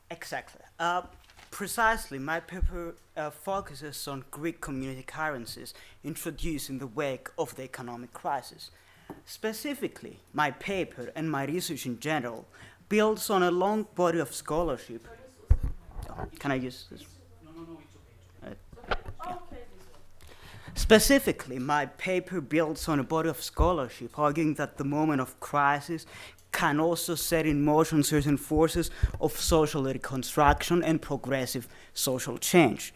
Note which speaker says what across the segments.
Speaker 1: Exactly. Precisely, my paper focuses on Greek community currencies introduced in the wake of the economic crisis. Specifically, my paper and my research in general builds on a long body of scholarship. Can I use this? Specifically, my paper builds on a body of scholarship arguing that the moment of crisis can also set in motion certain forces of social reconstruction and progressive social change.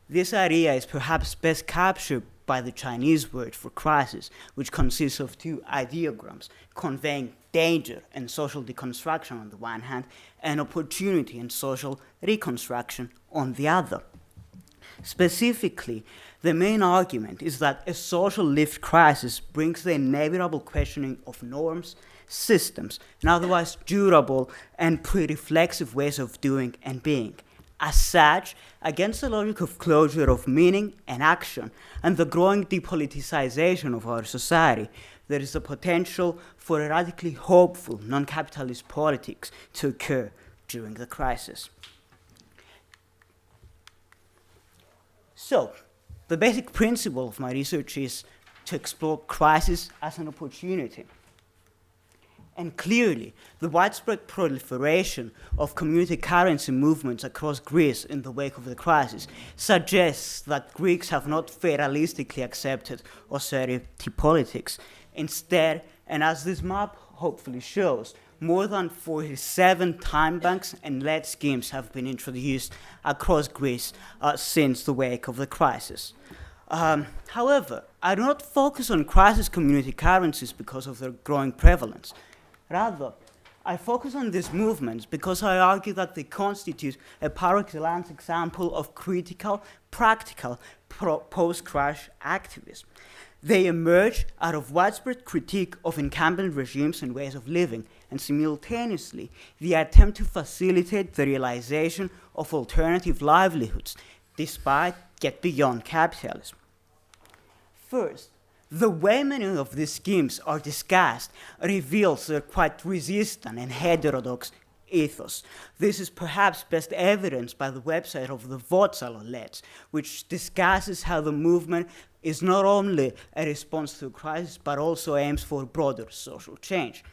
Speaker 1: This idea is perhaps best captured by the Chinese word for crisis, which consists of two ideograms conveying danger and social deconstruction on the one hand, and opportunity and social reconstruction on the other. Specifically, the main argument is that a social lived crisis brings the inevitable questioning of norms, systems, and otherwise durable and pre-reflexive ways of doing and being. As such, against the logic of closure of meaning and action and the growing depoliticization of our society, there is a potential for a radically hopeful non-capitalist politics to occur during the crisis. So, the basic principle of my research is to explore crisis as an opportunity. And clearly, the widespread proliferation of community currency movements across Greece in the wake of the crisis suggests that Greeks have not fatalistically accepted austerity politics. Instead, and as this map hopefully shows, more than 47 time banks and lead schemes have been introduced across Greece since the wake of the crisis. However, I do not focus on crisis community currencies because of their growing prevalence. Rather, I focus on these movements because I argue that they constitute a par excellence example of critical, practical, post-crash activism. They emerge out of widespread critique of incumbent regimes and ways of living, and simultaneously, the attempt to facilitate the realization of alternative livelihoods, despite yet beyond capitalism. First, the way many of these schemes are discussed reveals their quite resistant and heterodox ethos. This is perhaps best evidenced by the website of the Voxalolets, which discusses how the movement is not only a response to a crisis, but also aims for broader social change.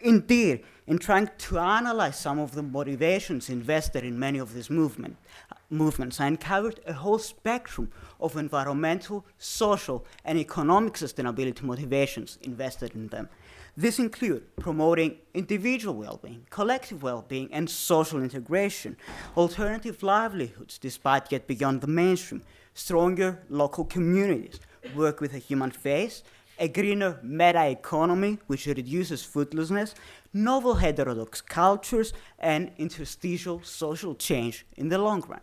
Speaker 1: Indeed, in trying to analyze some of the motivations invested in many of these movements, I uncovered a whole spectrum of environmental, social, and economic sustainability motivations invested in them. These include promoting individual well-being, collective well-being, and social integration, alternative livelihoods despite yet beyond the mainstream, stronger local communities, work with a human face, a greener meta-economy which reduces foodlessness, novel heterodox cultures, and interstitial social change in the long run.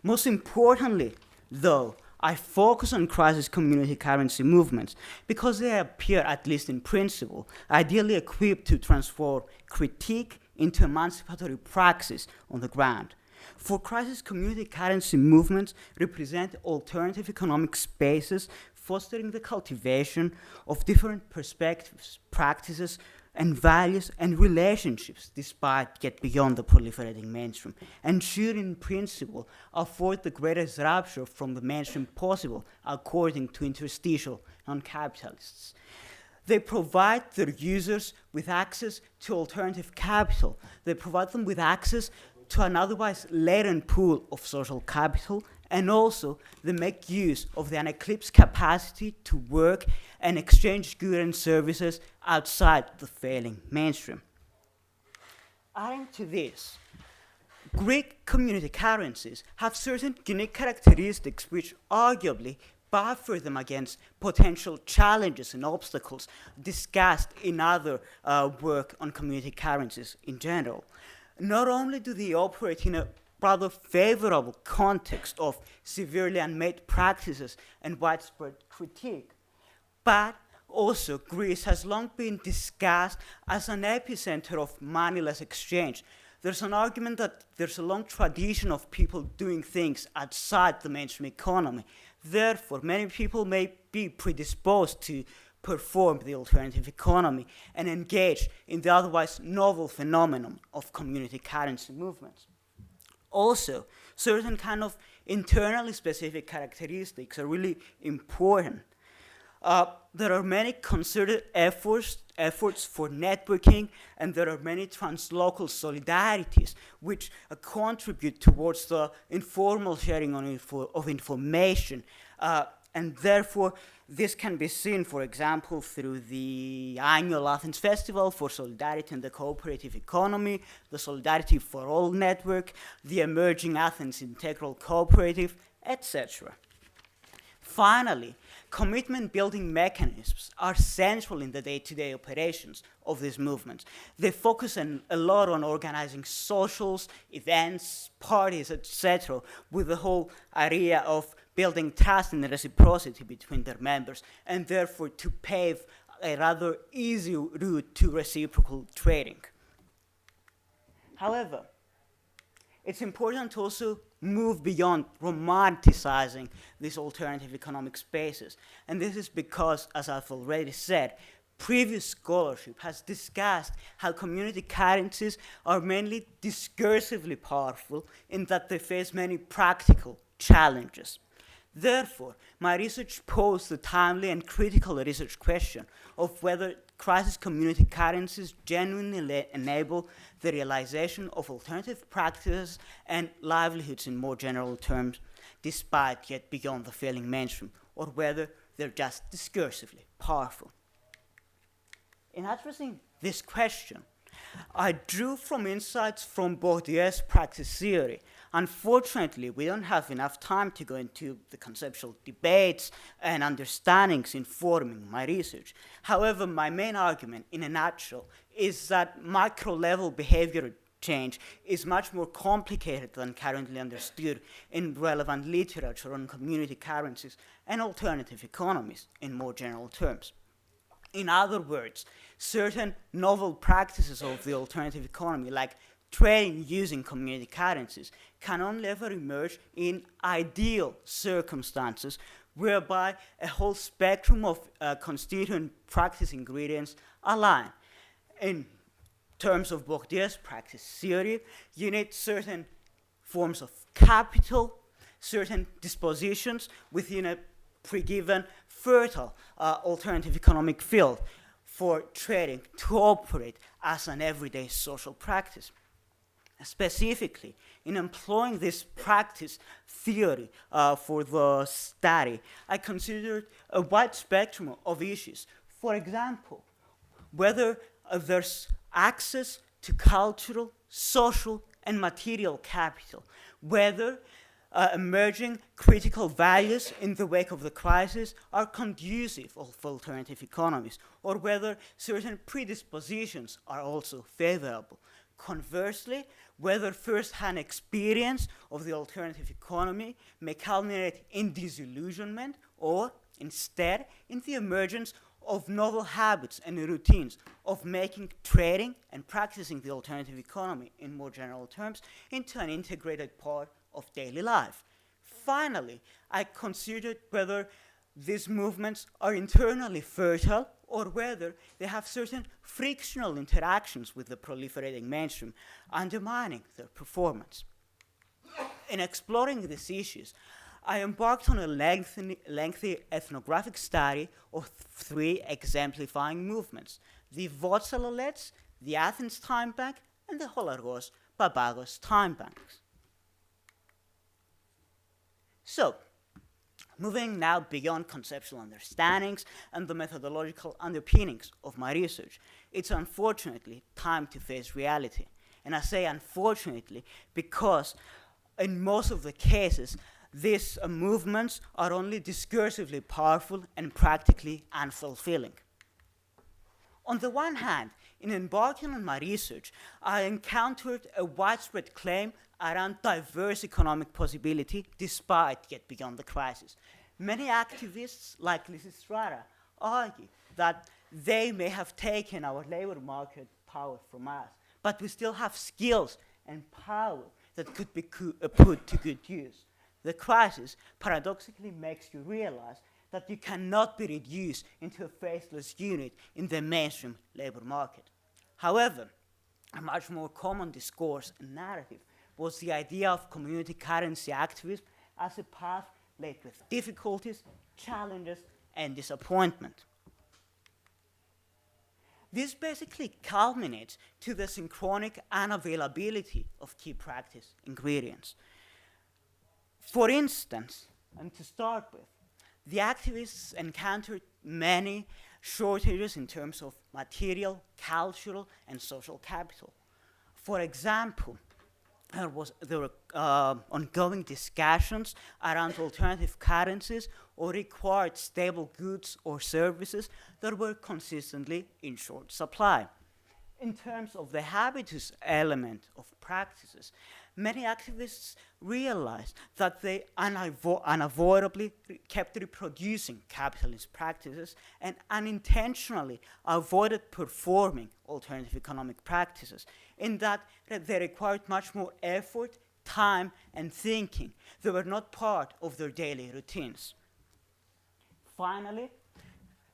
Speaker 1: Most importantly, though, I focus on crisis community currency movements because they appear, at least in principle, ideally equipped to transform critique into emancipatory praxis on the ground. For crisis community currency movements represent alternative economic spaces, fostering the cultivation of different perspectives, practices, and values and relationships, despite yet beyond the proliferating mainstream, and should in principle afford the greatest rupture from the mainstream possible, according to interstitial non-capitalists. They provide their users with access to alternative capital. They provide them with access to an otherwise latent pool of social capital, and also they make use of the uneclipsed capacity to work and exchange goods and services outside the failing mainstream. Adding to this, Greek community currencies have certain unique characteristics which arguably buffer them against potential challenges and obstacles discussed in other work on community currencies in general. Not only do they operate in a rather favorable context of severely unmade practices and widespread critique, but also Greece has long been discussed as an epicenter of moneyless exchange. There's an argument that there's a long tradition of people doing things outside the mainstream economy. Therefore, many people may be predisposed to perform the alternative economy and engage in the otherwise novel phenomenon of community currency movements. Also, certain kind of internally specific characteristics are really important. There are many concerted efforts for networking, and there are many translocal solidarities which contribute towards the informal sharing of information. And therefore, this can be seen, for example, through the annual Athens Festival for Solidarity and the Cooperative Economy, the Solidarity for All Network, the emerging Athens Integral Cooperative, etc. Finally, commitment-building mechanisms are central in the day-to-day operations of these movements. They focus a lot on organizing socials, events, parties, etc., with the whole idea of building trust and reciprocity between their members, and therefore to pave a rather easy route to reciprocal trading. However, it's important to also move beyond romanticizing these alternative economic spaces. And this is because, as I've already said, previous scholarship has discussed how community currencies are mainly discursively powerful in that they face many practical challenges. Therefore, my research posed the timely and critical research question of whether crisis community currencies genuinely enable the realization of alternative practices and livelihoods in more general terms, despite yet beyond the failing mainstream, or whether they're just discursively powerful. In addressing this question, I drew from insights from Bourdieu's practice theory. Unfortunately, we don't have enough time to go into the conceptual debates and understandings informing my research. However, my main argument, in a nutshell, is that micro-level behavioral change is much more complicated than currently understood in relevant literature on community currencies and alternative economies in more general terms. In other words, certain novel practices of the alternative economy, like trading using community currencies, can only ever emerge in ideal circumstances whereby a whole spectrum of constituent practice ingredients align. In terms of Bourdieu's practice theory, you need certain forms of capital, certain dispositions within a pre-given fertile alternative economic field for trading to operate as an everyday social practice. Specifically, in employing this practice theory for the study, I considered a wide spectrum of issues. For example, whether there's access to cultural, social, and material capital, whether emerging critical values in the wake of the crisis are conducive of alternative economies, or whether certain predispositions are also favorable. Conversely, whether first-hand experience of the alternative economy may culminate in disillusionment, or instead in the emergence of novel habits and routines of making trading and practicing the alternative economy in more general terms into an integrated part of daily life. Finally, I considered whether these movements are internally fertile or whether they have certain frictional interactions with the proliferating mainstream, undermining their performance. In exploring these issues, I embarked on a lengthy ethnographic study of three exemplifying movements: the Votsalolets, the Athens Time Bank, and the Holargos Papagos Time Banks. So, moving now beyond conceptual understandings and the methodological underpinnings of my research, it's unfortunately time to face reality. And I say unfortunately because in most of the cases, these movements are only discursively powerful and practically unfulfilling. On the one hand, in embarking on my research, I encountered a widespread claim around diverse economic possibility despite yet beyond the crisis. Many activists, like Lysistrata, argue that they may have taken our labor market power from us, but we still have skills and power that could be put to good use. The crisis paradoxically makes you realize that you cannot be reduced into a faceless unit in the mainstream labor market. However, a much more common discourse and narrative was the idea of community currency activism as a path laden with difficulties, challenges, and disappointment. This basically culminates to the synchronic unavailability of key practice ingredients. For instance, and to start with, the activists encountered many shortages in terms of material, cultural, and social capital. For example, there were ongoing discussions around alternative currencies or required stable goods or services that were consistently in short supply. In terms of the habitus element of practices, many activists realized that they unavoidably kept reproducing capitalist practices and unintentionally avoided performing alternative economic practices, in that they required much more effort, time, and thinking. They were not part of their daily routines. Finally,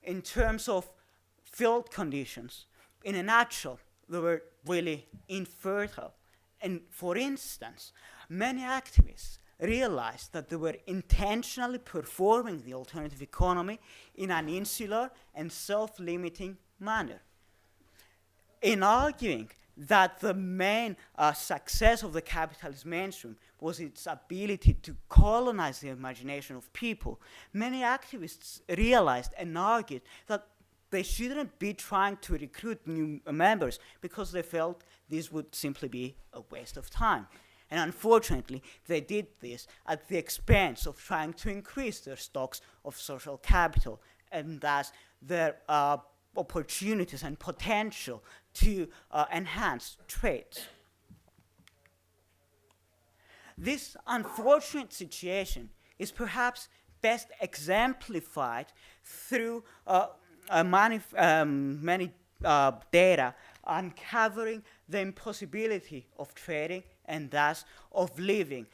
Speaker 1: in terms of field conditions, in a nutshell, they were really infertile. And for instance, many activists realized that they were intentionally performing the alternative economy in an insular and self-limiting manner. In arguing that the main success of the capitalist mainstream was its ability to colonize the imagination of people, many activists realized and argued that they shouldn't be trying to recruit new members because they felt this would simply be a waste of time. And unfortunately, they did this at the expense of trying to increase their stocks of social capital and thus their opportunities and potential to enhance trades. This unfortunate situation is perhaps best exemplified through many data uncovering the impossibility of trading and thus of living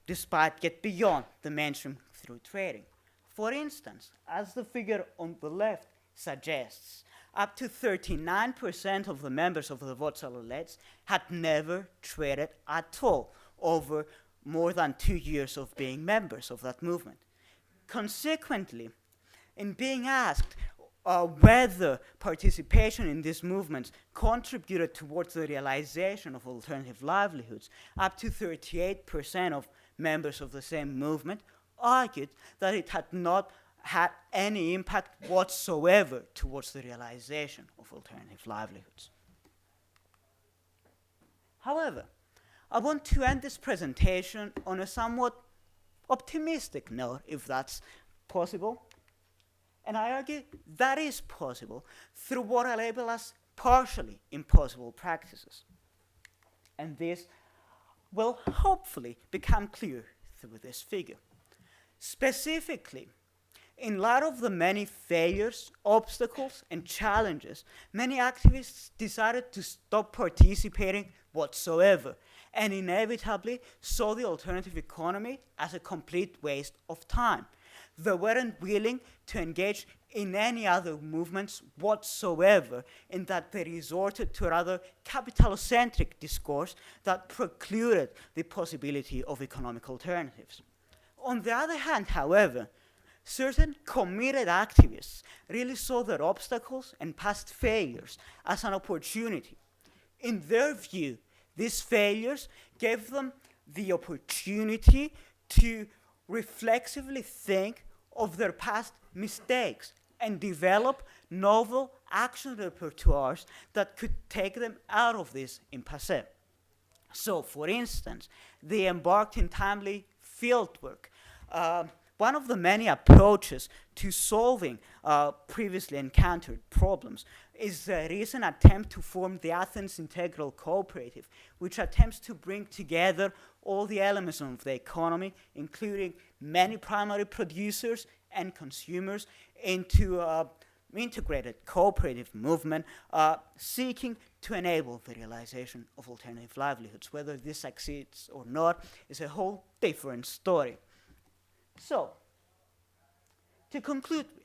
Speaker 1: despite get beyond the mainstream through trading. For instance, as the figure on the left suggests, up to 39% of the members of the Votsalolettes had never traded at all over more than 2 years of being members of that movement. Consequently, in being asked whether participation in these movements contributed towards the realization of alternative livelihoods, up to 38% of members of the same movement argued that it had not had any impact whatsoever towards the realization of alternative livelihoods. However, I want to end this presentation on a somewhat optimistic note, if that's possible. And I argue that is possible through what I label as partially impossible practices. And this will hopefully become clear through this figure. Specifically, in light of the many failures, obstacles, and challenges, many activists decided to stop participating whatsoever and inevitably saw the alternative economy as a complete waste of time. They weren't willing to engage in any other movements whatsoever, in that they resorted to a rather capital-centric discourse that precluded the possibility of economic alternatives. On the other hand, however, certain committed activists really saw their obstacles and past failures as an opportunity. In their view, these failures gave them the opportunity to reflexively think of their past mistakes and develop novel action repertoires that could take them out of this impasse. So, for instance, they embarked in timely fieldwork. One of the many approaches to solving previously encountered problems is a recent attempt to form the Athens Integral Cooperative, which attempts to bring together all the elements of the economy, including many primary producers and consumers, into an integrated cooperative movement seeking to enable the realization of alternative livelihoods. Whether this succeeds or not is a whole different story. So, To conclude with,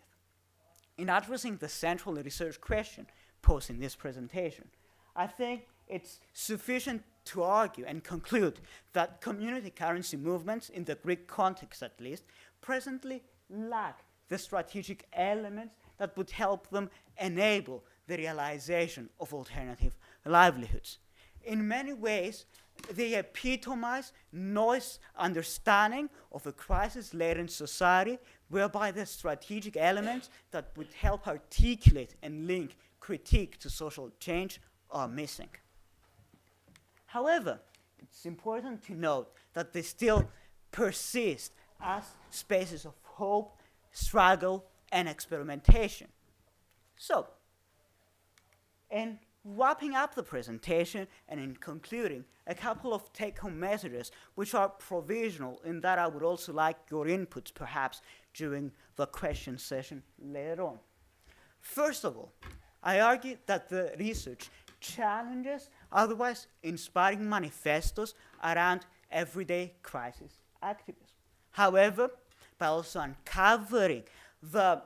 Speaker 1: in addressing the central research question posed in this presentation, I think it's sufficient to argue and conclude that community currency movements, in the Greek context at least, presently lack the strategic elements that would help them enable the realization of alternative livelihoods. In many ways, they epitomize Noy's understanding of a crisis-laden society whereby the strategic elements that would help articulate and link critique to social change are missing. However, it's important to note that they still persist as spaces of hope, struggle, and experimentation. So, in wrapping up the presentation and in concluding, a couple of take-home messages which are provisional in that I would also like your inputs perhaps during the question session later on. First of all, I argue that the research challenges otherwise inspiring manifestos around everyday crisis activism. However, by also uncovering the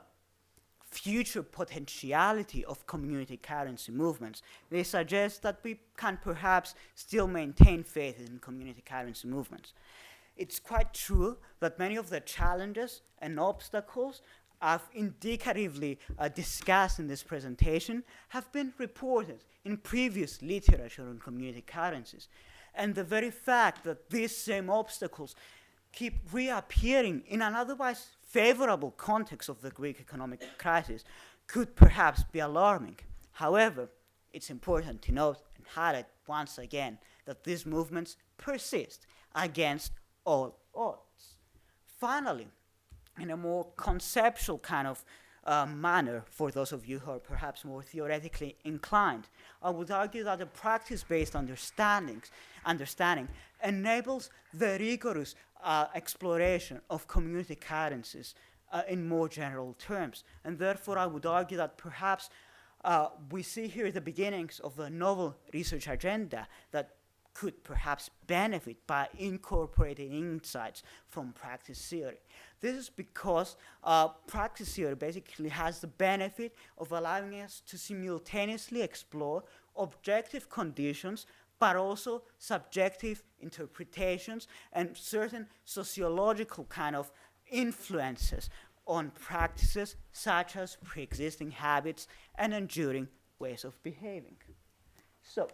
Speaker 1: future potentiality of community currency movements, they suggest that we can perhaps still maintain faith in community currency movements. It's quite true that many of the challenges and obstacles I've indicatively discussed in this presentation have been reported in previous literature on community currencies. And the very fact that these same obstacles keep reappearing in an otherwise favorable context of the Greek economic crisis could perhaps be alarming. However, it's important to note and highlight once again that these movements persist against all odds. Finally, in a more conceptual kind of manner, for those of you who are perhaps more theoretically inclined, I would argue that a practice-based understanding enables the rigorous exploration of community currencies in more general terms. And therefore, I would argue that perhaps we see here the beginnings of a novel research agenda that could perhaps benefit by incorporating insights from practice theory. This is because practice theory basically has the benefit of allowing us to simultaneously explore objective conditions but also subjective interpretations and certain sociological kind of influences on practices such as pre-existing habits and enduring ways of behaving. So,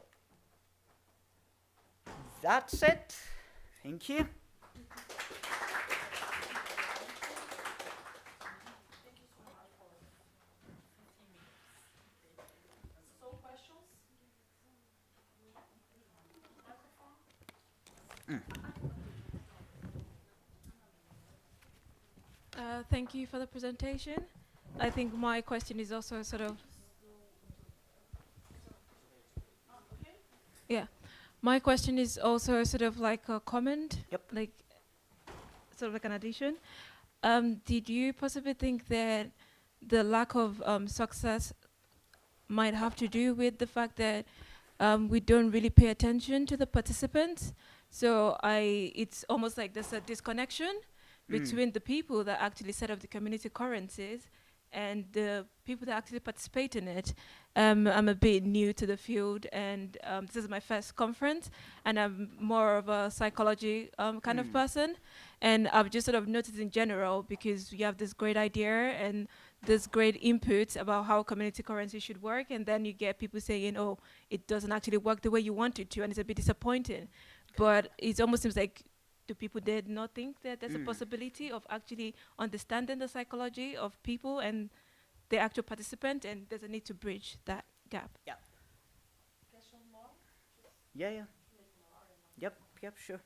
Speaker 1: that's it. Thank you.
Speaker 2: Thank you for the presentation. I think my question is also sort of... Yeah. My question is also sort of like a comment, like sort of like an addition. Did you possibly think that the lack of success might have to do with the fact that we don't really pay attention to the participants? So it's almost like there's a disconnection between the people that actually set up the community currencies and the people that actually participate in it. I'm a bit new to the field, and this is my first conference, and I'm more of a psychology kind of person. And I've just sort of noticed in general, because you have this great idea and this great input about how community currency should work, and then you get people saying, oh, it doesn't actually work the way you want it to, and it's a bit disappointing. But it almost seems like, do people did not think that there's a possibility of actually understanding the psychology of people and the actual participant, and there's a need to bridge that gap?
Speaker 1: Yeah. Yeah. Yep, sure.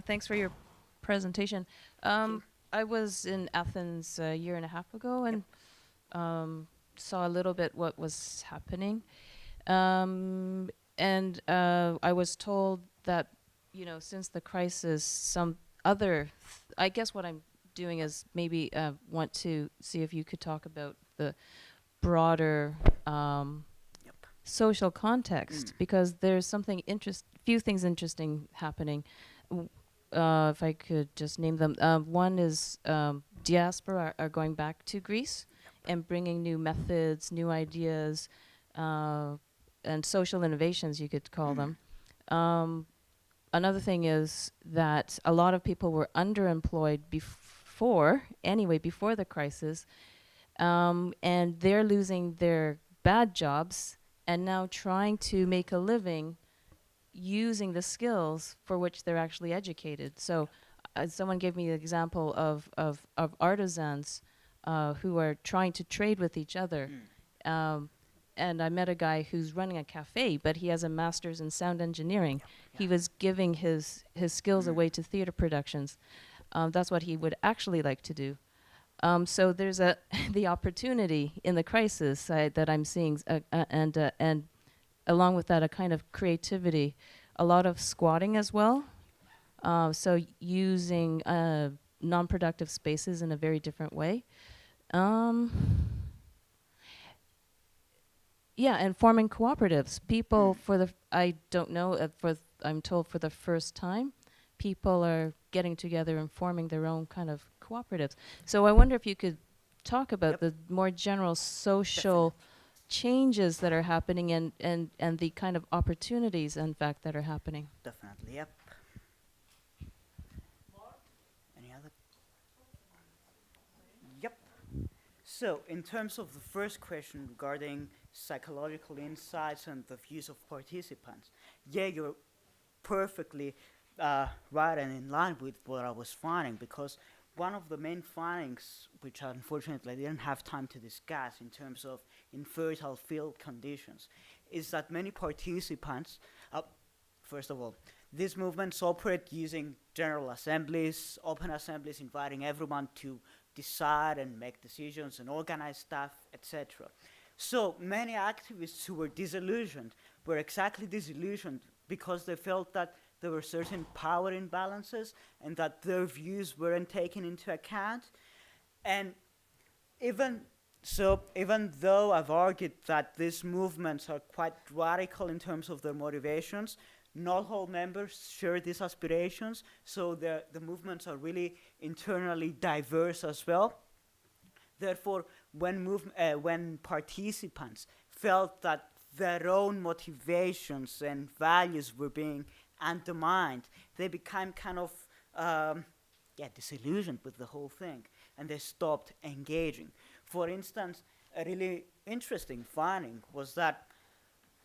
Speaker 3: Thanks for your presentation. I was in Athens a year and a half ago and saw a little bit what was happening. And I was told that, since the crisis, some other, I guess what I'm doing is maybe want to see if you could talk about the broader social context, because there's few things interesting happening. If I could just name them, one is diaspora are going back to Greece and bringing new methods, new ideas, and social innovations, you could call them. Another thing is that a lot of people were underemployed before the crisis, and they're losing their bad jobs and now trying to make a living using the skills for which they're actually educated. So someone gave me the example of artisans who are trying to trade with each other. And I met a guy who's running a cafe, but he has a master's in sound engineering. He was giving his skills away to theater productions. That's what he would actually like to do. So there's the opportunity in the crisis that I'm seeing, and along with that, a kind of creativity, a lot of squatting as well. So using non-productive spaces in a very different way. Yeah, and forming cooperatives. People I'm told for the first time, people are getting together and forming their own kind of cooperatives. So I wonder if you could talk about the more general social changes that are happening and the kind of opportunities, in fact, that are happening.
Speaker 1: Definitely, yep. Any other? Yep. So, in terms of the first question regarding psychological insights and the views of participants, yeah, you're perfectly right and in line with what I was finding, because one of the main findings, which unfortunately I didn't have time to discuss in terms of infertile field conditions, is that many participants, first of all, these movements operate using general assemblies, open assemblies, inviting everyone to decide and make decisions and organize stuff, etc. So many activists who were disillusioned were exactly disillusioned because they felt that there were certain power imbalances and that their views weren't taken into account. And even though I've argued that these movements are quite radical in terms of their motivations, not all members share these aspirations, so the movements are really internally diverse as well. Therefore, when participants felt that their own motivations and values were being undermined, they became kind of disillusioned with the whole thing, and they stopped engaging. For instance, a really interesting finding was that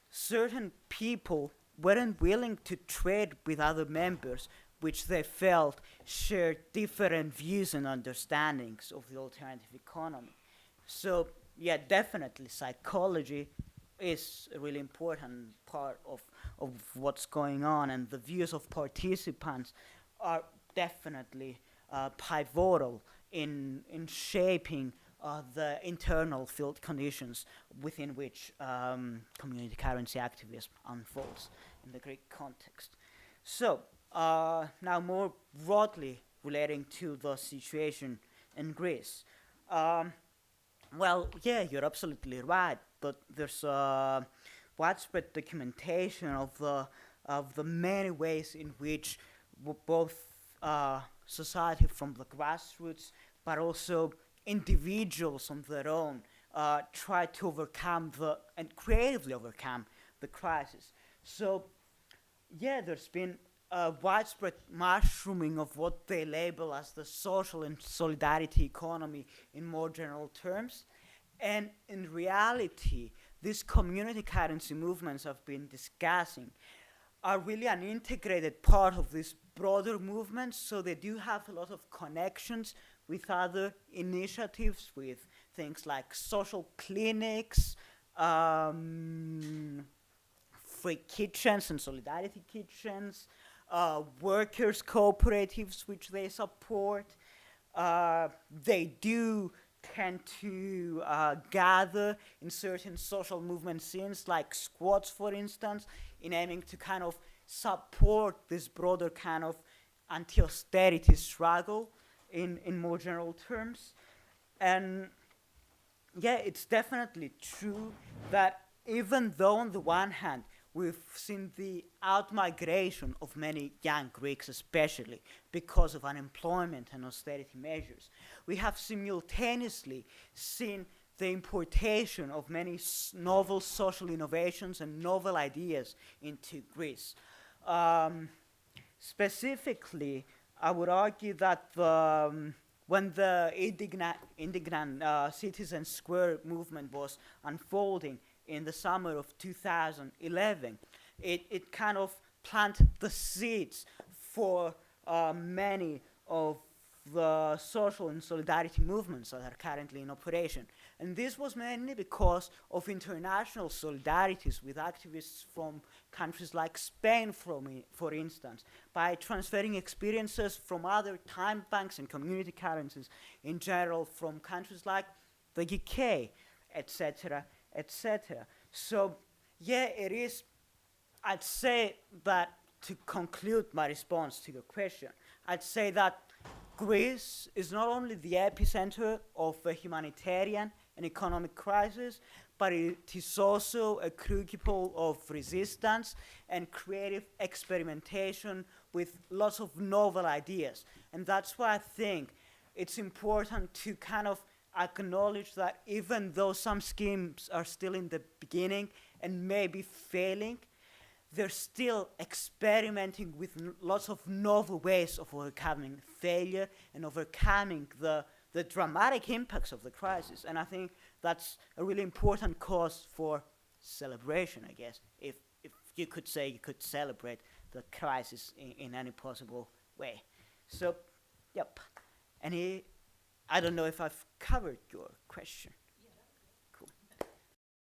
Speaker 1: certain people weren't willing to trade with other members which they felt shared different views and understandings of the alternative economy. So, yeah, definitely psychology is a really important part of what's going on, and the views of participants are definitely pivotal in shaping the internal field conditions within which community currency activism unfolds in the Greek context. So, now more broadly relating to the situation in Greece. Well, yeah, you're absolutely right, but there's widespread documentation of the many ways in which both society from the grassroots, but also individuals on their own, try to overcome and creatively overcome the crisis. So, yeah, there's been a widespread mushrooming of what they label as the social and solidarity economy in more general terms. And in reality, these community currency movements I've been discussing are really an integrated part of this broader movement, so they do have a lot of connections with other initiatives, with things like social clinics, free kitchens and solidarity kitchens, workers' cooperatives which they support. They do tend to gather in certain social movement scenes, like squats, for instance, in aiming to kind of support this broader kind of anti-austerity struggle in more general terms. And yeah, it's definitely true that even though on the one hand we've seen the out-migration of many young Greeks, especially because of unemployment and austerity measures, we have simultaneously seen the importation of many novel social innovations and novel ideas into Greece. Specifically, I would argue that when the indignant Citizen Square movement was unfolding in the summer of 2011, it kind of planted the seeds for many of the social and solidarity movements that are currently in operation. And this was mainly because of international solidarities with activists from countries like Spain, for instance, by transferring experiences from other time banks and community currencies in general from countries like the UK, etc., etc. So, yeah, it is, I'd say that, to conclude my response to your question, I'd say that Greece is not only the epicenter of a humanitarian and economic crisis, but it is also a crucible of resistance and creative experimentation with lots of novel ideas. And that's why I think it's important to kind of acknowledge that even though some schemes are still in the beginning and maybe failing, they're still experimenting with lots of novel ways of overcoming failure and overcoming the dramatic impacts of the crisis. And I think that's a really important cause for celebration, I guess, if you could say you could celebrate the crisis in any possible way. So, yep. I don't know if I've covered your question.